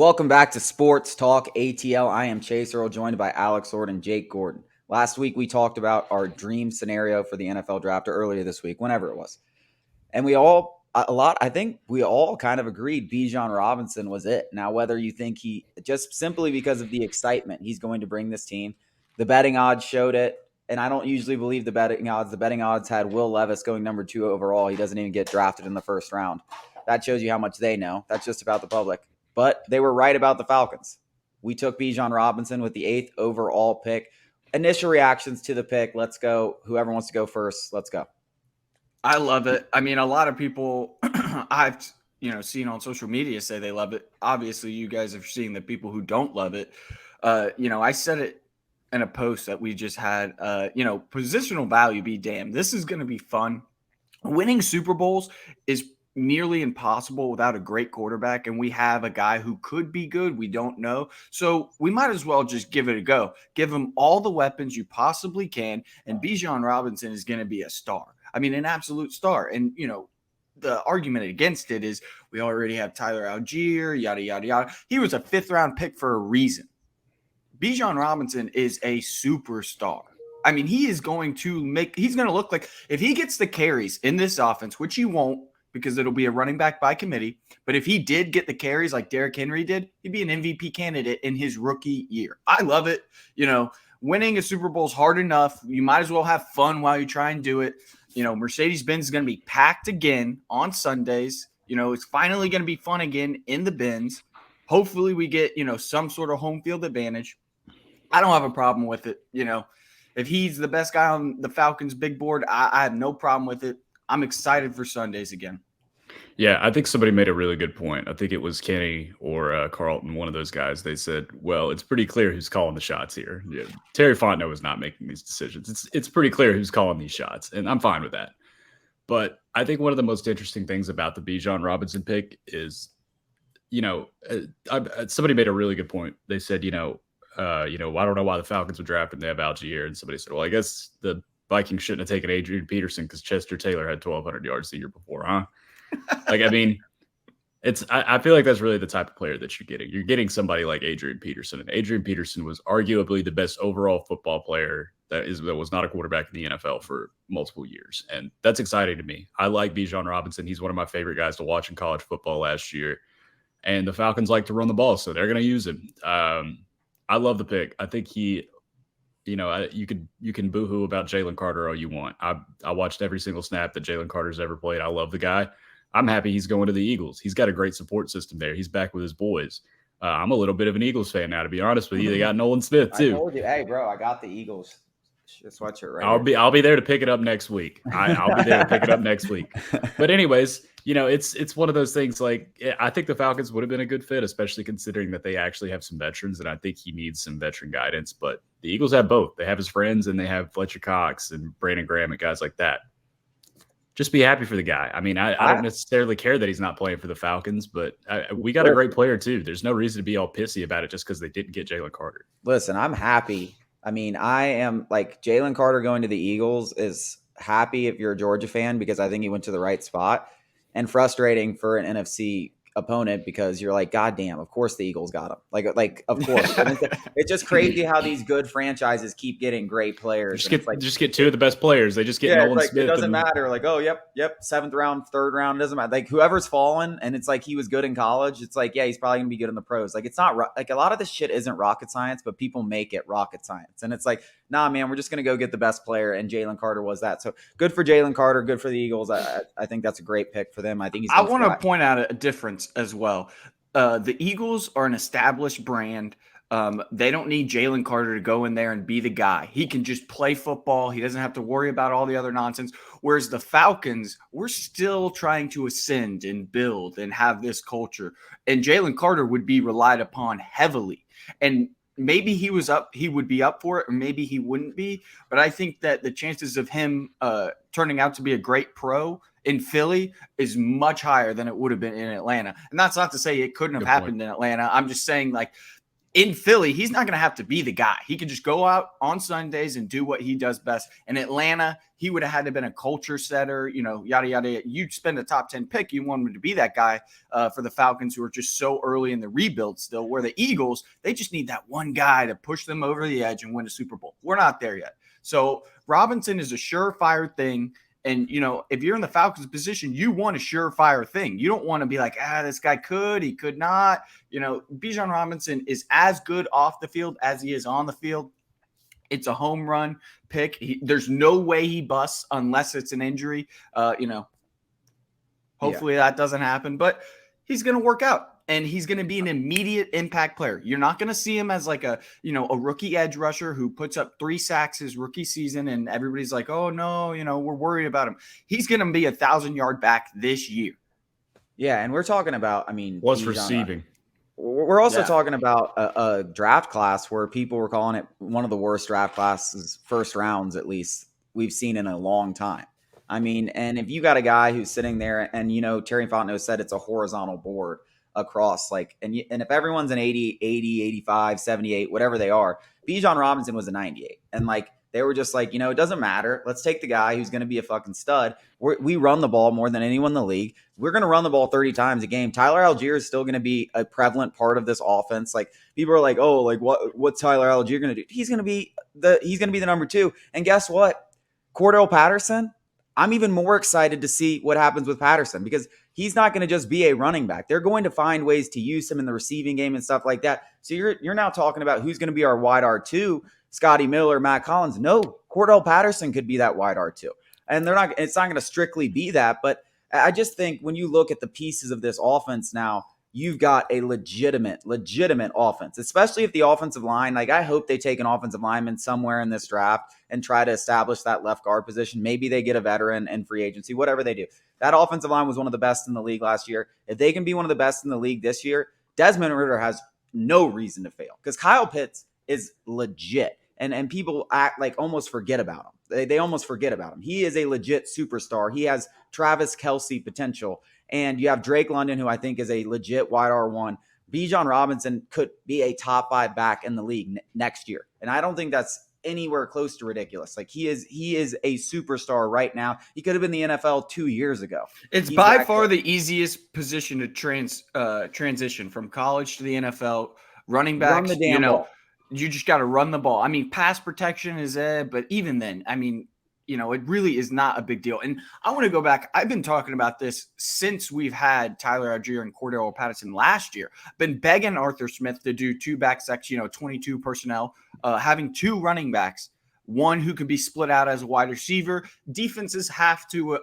Welcome back to Sports Talk ATL. I am Chase Earl, joined by Alex Ord and Jake Gordon. Last week, we talked about our dream scenario for the NFL draft, or earlier this week, whenever it was. And I think we all kind of agreed Bijan Robinson was it. Now, whether you think he, just simply because of the excitement he's going to bring this team, the betting odds showed it. And I don't usually believe the betting odds. The betting odds had Will Levis going number 2 overall. He doesn't even get drafted in the first round. That shows you how much they know. That's just about the public. But they were right about the Falcons. We took Bijan Robinson with the 8th overall pick. Initial reactions to the pick. Let's go. Whoever wants to go first, let's go. I love it. I mean, a lot of people I've seen on social media say they love it. Obviously, you guys are seeing the people who don't love it. I said it in a post that we just had. Positional value be damned. This is going to be fun. Winning Super Bowls is nearly impossible without a great quarterback, and we have a guy who could be good. We don't know. So we might as well just give it a go. Give him all the weapons you possibly can, and Bijan Robinson is going to be a star. I mean, an absolute star. And, the argument against it is we already have Tyler Algier, yada, yada, yada. He was a 5th-round pick for a reason. Bijan Robinson is a superstar. I mean, he's going to look like, if he gets the carries in this offense, which he won't because it'll be a running back by committee, but if he did get the carries like Derrick Henry did, he'd be an MVP candidate in his rookie year. I love it. Winning a Super Bowl is hard enough. You might as well have fun while you try and do it. Mercedes-Benz is going to be packed again on Sundays. It's finally going to be fun again in the Benz. Hopefully we get, some sort of home field advantage. I don't have a problem with it. If he's the best guy on the Falcons big board, I have no problem with it. I'm excited for Sundays again. Yeah, I think somebody made a really good point. I think it was Kenny or Carlton, one of those guys. They said, well, it's pretty clear who's calling the shots here. Yeah, Terry Fontenot is not making these decisions. It's pretty clear who's calling these shots, and I'm fine with that. But I think one of the most interesting things about the Bijan Robinson pick is, somebody made a really good point. They said, I don't know why the Falcons would draft him. They have Algier. And somebody said, well, I guess the Vikings shouldn't have taken Adrian Peterson because Chester Taylor had 1,200 yards the year before, huh? I feel like that's really the type of player that you're getting. You're getting somebody like Adrian Peterson. And Adrian Peterson was arguably the best overall football player that was not a quarterback in the NFL for multiple years. And that's exciting to me. I like Bijan Robinson. He's one of my favorite guys to watch in college football last year. And the Falcons like to run the ball, so they're going to use him. I love the pick. I think you can boohoo about Jalen Carter all you want. I watched every single snap that Jalen Carter's ever played. I love the guy. I'm happy he's going to the Eagles. He's got a great support system there. He's back with his boys. I'm a little bit of an Eagles fan now, to be honest with you. They got Nolan Smith too. I told you, hey, bro, I got the Eagles sweatshirt right. I'll be there to pick it up next week. I'll be there to pick it up next week. But anyways, it's one of those things. Like, I think the Falcons would have been a good fit, especially considering that they actually have some veterans, and I think he needs some veteran guidance. But the Eagles have both. They have his friends, and they have Fletcher Cox and Brandon Graham and guys like that. Just be happy for the guy. I mean, I don't necessarily care that he's not playing for the Falcons, but we got a great player too. There's no reason to be all pissy about it just because they didn't get Jalen Carter. Listen, I'm happy. I mean, I am like Jalen Carter going to the Eagles is happy if you're a Georgia fan because I think he went to the right spot, and frustrating for an NFC opponent because you're like, God damn, of course the Eagles got him. Like of course. It's just crazy how these good franchises keep getting great players. Just get two of the best players. They just get Nolan Smith. It doesn't matter. Like, oh, yep, 7th round, 3rd round, it doesn't matter. Like whoever's fallen, and it's like he was good in college. It's like, yeah, he's probably gonna be good in the pros. Like it's not like a lot of this shit isn't rocket science, but people make it rocket science. And it's like, nah, man, we're just gonna go get the best player, and Jalen Carter was that. So good for Jalen Carter, good for the Eagles. I think that's a great pick for them. I think I want to point out a difference as well. The Eagles are an established brand. They don't need Jalen Carter to go in there and be the guy. He can just play football. He doesn't have to worry about all the other nonsense. Whereas the Falcons, we're still trying to ascend and build and have this culture. And Jalen Carter would be relied upon heavily. And maybe he would be up for it, or maybe he wouldn't be. But I think that the chances of him turning out to be a great pro in Philly is much higher than it would have been in Atlanta. And that's not to say it couldn't have happened in Atlanta. I'm just saying, like, in Philly, he's not going to have to be the guy. He could just go out on Sundays and do what he does best. In Atlanta, he would have had to been a culture setter, yada, yada. You'd spend a top 10 pick. You want him to be that guy for the Falcons, who are just so early in the rebuild still, where the Eagles, they just need that one guy to push them over the edge and win a Super Bowl. We're not there yet. So Robinson is a surefire thing. And, if you're in the Falcons position, you want a surefire thing. You don't want to be like, this guy he could not. Bijan Robinson is as good off the field as he is on the field. It's a home run pick. There's no way he busts unless it's an injury. Hopefully that doesn't happen. But he's going to work out. And he's going to be an immediate impact player. You're not going to see him as like a rookie edge rusher who puts up 3 sacks his rookie season and everybody's like, oh no, we're worried about him. He's going to be 1,000-yard back this year. Yeah, and we're talking about, was receiving. We're also talking about a draft class where people were calling it one of the worst draft classes, first rounds at least, we've seen in a long time. And if you got a guy who's sitting there and, Terry Fontenot said it's a horizontal board across, and if everyone's an 80, 85, 78, whatever they are, Bijan Robinson was a 98. And they were just like, it doesn't matter. Let's take the guy who's going to be a fucking stud. We run the ball more than anyone in the league. We're going to run the ball 30 times a game. Tyler Algier is still going to be a prevalent part of this offense. People are like, oh, what's Tyler Algier going to do? He's going to be the number 2. And guess what? Cordell Patterson, I'm even more excited to see what happens with Patterson because he's not going to just be a running back. They're going to find ways to use him in the receiving game and stuff like that. So you're now talking about who's going to be our wide R2, Scotty Miller, Matt Collins. No, Cordell Patterson could be that wide R2. And it's not going to strictly be that. But I just think when you look at the pieces of this offense now, you've got a legitimate offense, especially if the offensive line, I hope they take an offensive lineman somewhere in this draft and try to establish that left guard position. Maybe they get a veteran in free agency, whatever they do. That offensive line was one of the best in the league last year. If they can be one of the best in the league this year, Desmond Ridder has no reason to fail because Kyle Pitts is legit. And people almost forget about him. They almost forget about him. He is a legit superstar. He has Travis Kelce potential. And you have Drake London, who I think is a legit wide R1. Bijan Robinson could be a top 5 back in the league next year. And I don't think that's anywhere close to ridiculous. He is a superstar right now. He could have been the NFL 2 years ago. It's by far the easiest position to transition from college to the NFL. Running backs, run the damn ball. You just got to run the ball. Pass protection is but even then, it really is not a big deal. And I want to go back. I've been talking about this since we've had Tyler Algier and Cordell Patterson last year. Been begging Arthur Smith to do 2 back sets, 22 personnel, having 2 running backs, one who can be split out as a wide receiver. Defenses have to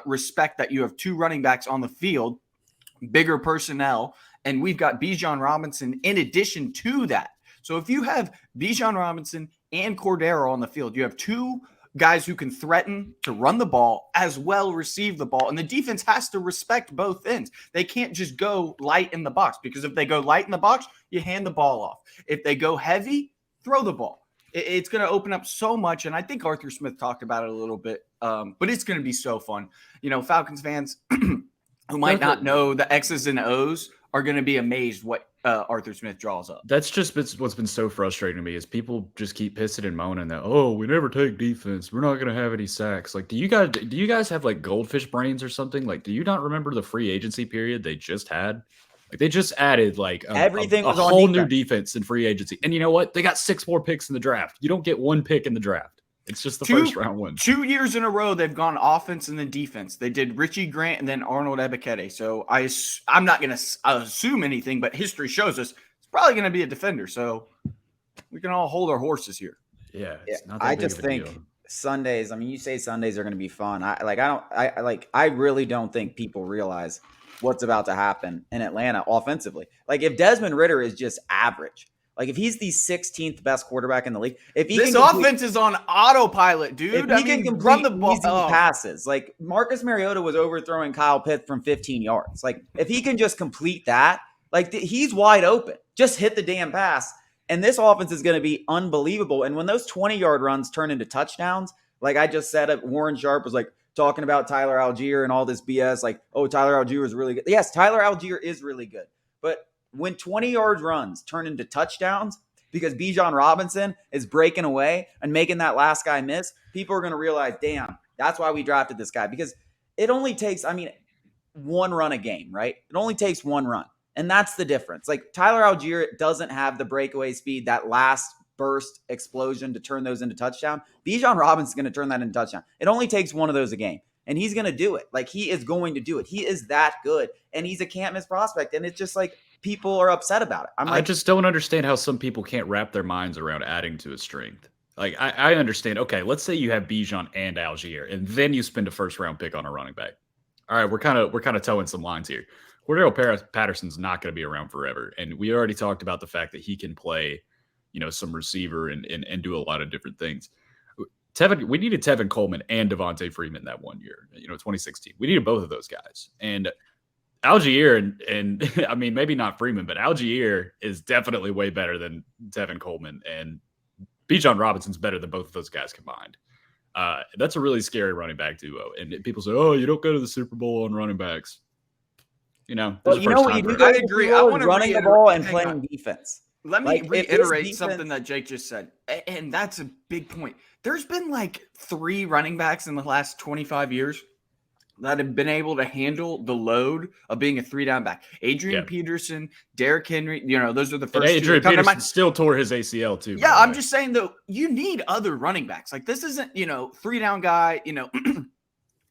respect that you have 2 running backs on the field, bigger personnel, and we've got Bijan Robinson in addition to that. So if you have Bijan Robinson and Cordero on the field, you have 2 guys who can threaten to run the ball as well receive the ball. And the defense has to respect both ends. They can't just go light in the box because if they go light in the box, you hand the ball off. If they go heavy, throw the ball. It's going to open up so much. And I think Arthur Smith talked about it a little bit, but it's going to be so fun. Falcons fans who might not know the X's and O's are going to be amazed what Arthur Smith draws up. That's just what's been so frustrating to me is people just keep pissing and moaning that, oh, we never take defense. We're not going to have any sacks. Do you guys have goldfish brains or something? Do you not remember the free agency period they just had? They just added everything a was whole on new defense in free agency. And you know what? They got 6 more picks in the draft. You don't get 1 pick in the draft. It's just the first round one. 2 years in a row, they've gone offense and then defense. They did Richie Grant and then Arnold Ebiketie. So I'm not going to assume anything, but history shows us it's probably going to be a defender. So we can all hold our horses here. Yeah, it's not that I big just of a think deal. Sundays. You say Sundays are going to be fun. I really don't think people realize what's about to happen in Atlanta offensively. If Desmond Ridder is just average. If he's the 16th best quarterback in the league, this offense is on autopilot, dude. If he can run the ball, easy passes. Marcus Mariota was overthrowing Kyle Pitts from 15 yards. If he can just complete that, he's wide open. Just hit the damn pass, and this offense is going to be unbelievable. And when those 20-yard runs turn into touchdowns, I just said, Warren Sharp was talking about Tyler Algier and all this BS. Oh, Tyler Algier is really good. Yes, Tyler Algier is really good, but when 20-yard runs turn into touchdowns because Bijan Robinson is breaking away and making that last guy miss, people are going to realize, damn, that's why we drafted this guy. Because it only takes, one run a game, right? It only takes one run. And that's the difference. Like Tyler Algier doesn't have the breakaway speed, that last burst explosion to turn those into touchdown. Bijan Robinson's going to turn that into touchdown. It only takes one of those a game. And he's going to do it. Like he is going to do it. He is that good. And he's a can't miss prospect. And it's just like people are upset about it. I just don't understand how some people can't wrap their minds around adding to his strength. Like I understand. Okay, let's say you have Bijan and Algier, and then you spend a first round pick on a running back. All right, we're kind of towing some lines here. Cordero Patterson's not going to be around forever, and we already talked about the fact that he can play, some receiver and do a lot of different things. We needed Tevin Coleman and Devontae Freeman that one year, 2016. We needed both of those guys, and Algier and I mean maybe not Freeman, but Algier is definitely way better than Tevin Coleman, and Bijan Robinson's better than both of those guys combined. That's a really scary running back duo. And people say, "Oh, you don't go to the Super Bowl on running backs." Well, you know what you do? I agree. I want to running the ball and playing defense. Let me reiterate something that Jake just said, and that's a big point. There's been like 3 running backs in the last 25 years that have been able to handle the load of being a 3-down back. Adrian Peterson, Derrick Henry, those are the first. And Adrian Peterson still tore his ACL too. Yeah, I'm just saying though, you need other running backs. Like this isn't, 3-down guy,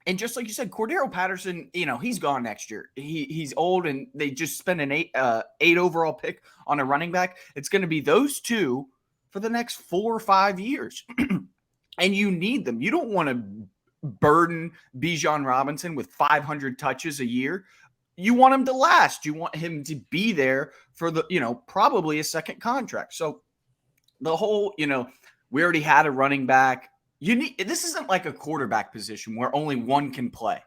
And just like you said, Cordero Patterson, he's gone next year. He's old, and they just spent an 8 overall pick on a running back. It's going to be those two for the next 4 or 5 years. And you need them. You don't want to burden Bijan Robinson with 500 touches a year. You want him to last. You want him to be there for the, probably a second contract. So the whole, we already had a running back. This isn't like a quarterback position where only one can play.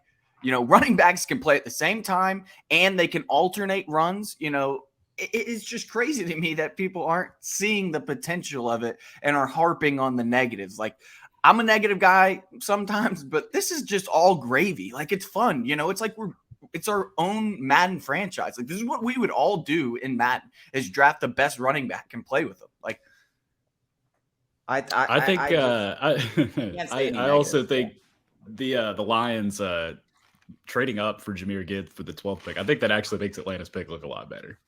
Running backs can play at the same time and they can alternate runs. It's just crazy to me that people aren't seeing the potential of it and are harping on the negatives. Like, I'm a negative guy sometimes, but this is just all gravy. Like, it's fun. It's like it's our own Madden franchise. Like, this is what we would all do in Madden, is draft the best running back and play with them. Like, I also think the Lions trading up for Jahmyr Gibbs for the 12th pick, I think that actually makes Atlanta's pick look a lot better.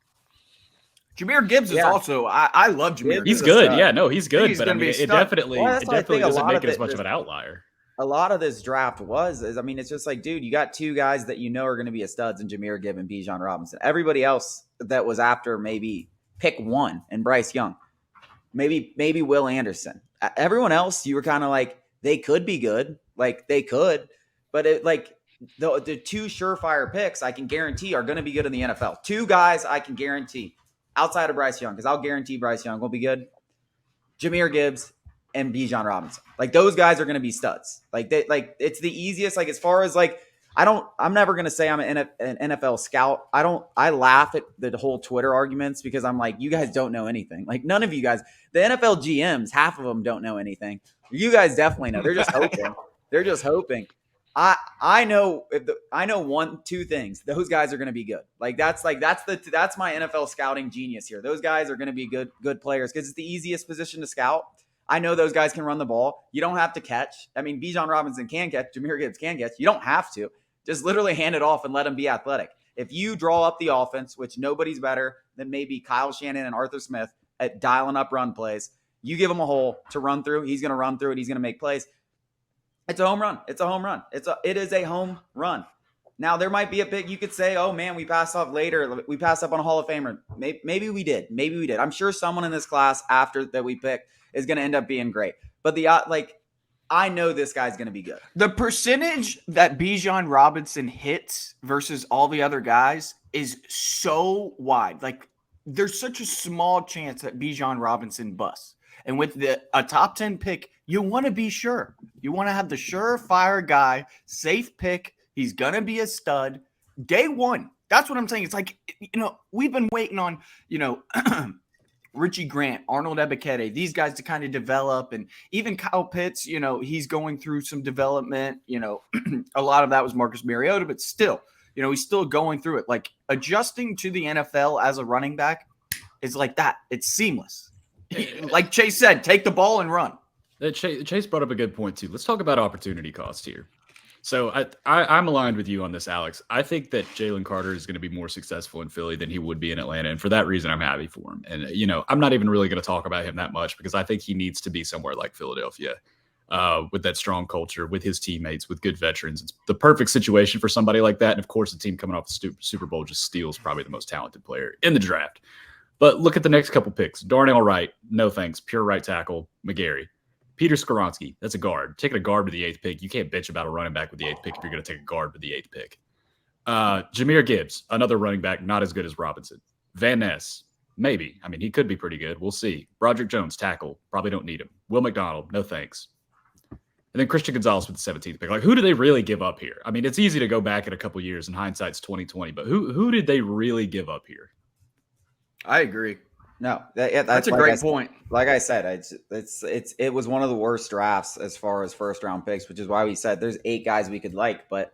Jahmyr Gibbs is also, I love Jahmyr. He's good. Yeah, no, he's good. But it definitely doesn't make it as much of an outlier. A lot of this draft it's just like, dude, you got 2 guys that are going to be a studs in Jahmyr Gibbs and Bijan Robinson. Everybody else that was after maybe pick 1 and Bryce Young. Maybe Will Anderson. Everyone else, you were kind of like, they could be good. Like, they could. But the 2 surefire picks I can guarantee are going to be good in the NFL. 2 guys I can guarantee outside of Bryce Young, because I'll guarantee Bryce Young will be good. Jahmyr Gibbs and Bijan Robinson. Like, those guys are going to be studs. It's the easiest. Like, as far as I'm never going to say I'm an NFL scout. I laugh at the whole Twitter arguments because I'm like, you guys don't know anything. Like, none of you guys, the NFL GMs, half of them don't know anything. You guys definitely know. They're just hoping. They're just hoping. I know 2 things. Those guys are going to be good. That's my NFL scouting genius here. Those guys are going to be good players because it's the easiest position to scout. I know those guys can run the ball. You don't have to catch. I mean, Bijan Robinson can catch. Jahmyr Gibbs can catch. You don't have to. Just literally hand it off and let him be athletic. If you draw up the offense, which nobody's better than maybe Kyle Shannon and Arthur Smith at dialing up run plays, you give him a hole to run through. He's going to run through it. He's going to make plays. It's a home run. It's a home run. It is a home run. Now, there might be a pick you could say, oh, man, we passed off later. We passed up on a Hall of Famer. Maybe we did. Maybe we did. I'm sure someone in this class after that we picked is going to end up being great. But I know this guy's going to be good. The percentage that Bijan Robinson hits versus all the other guys is so wide. Like, there's such a small chance that Bijan Robinson busts. And with a top 10 pick, you want to be sure. You want to have the surefire guy, safe pick. He's going to be a stud. Day one. That's what I'm saying. It's like, we've been waiting on, Richie Grant, Arnold Ebiketie, these guys to kind of develop. And even Kyle Pitts, he's going through some development. A lot of that was Marcus Mariota, but still, He's still going through it. Like adjusting to the NFL as a running back is like that. It's seamless. Like Chase said, take the ball and run. Chase brought up a good point too. Let's talk about opportunity cost here. So I'm aligned with you on this, Alex. I think that Jalen Carter is going to be more successful in Philly than he would be in Atlanta. And for that reason, I'm happy for him. And, I'm not even really going to talk about him that much because I think he needs to be somewhere like Philadelphia with that strong culture, with his teammates, with good veterans. It's the perfect situation for somebody like that. And, of course, the team coming off the Super Bowl just steals probably the most talented player in the draft. But look at the next couple picks. Darnell Wright, no thanks. Pure right tackle, McGarry. Peter Skoronski, that's a guard. Taking a guard with the 8th pick. You can't bitch about a running back with the 8th pick if you're going to take a guard with the 8th pick. Jahmyr Gibbs, another running back, not as good as Robinson. Van Ness, maybe. I mean, he could be pretty good. We'll see. Broderick Jones, tackle. Probably don't need him. Will McDonald, no thanks. And then Christian Gonzalez with the 17th pick. Like, who do they really give up here? I mean, it's easy to go back in a couple years, and hindsight's 2020, but who did they really give up here? I agree. No, that's a great point. Like I said, it was one of the worst drafts as far as first round picks, which is why we said there's 8 guys we could like, but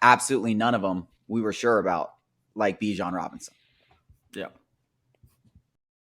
absolutely none of them we were sure about, like Bijan Robinson. Yeah.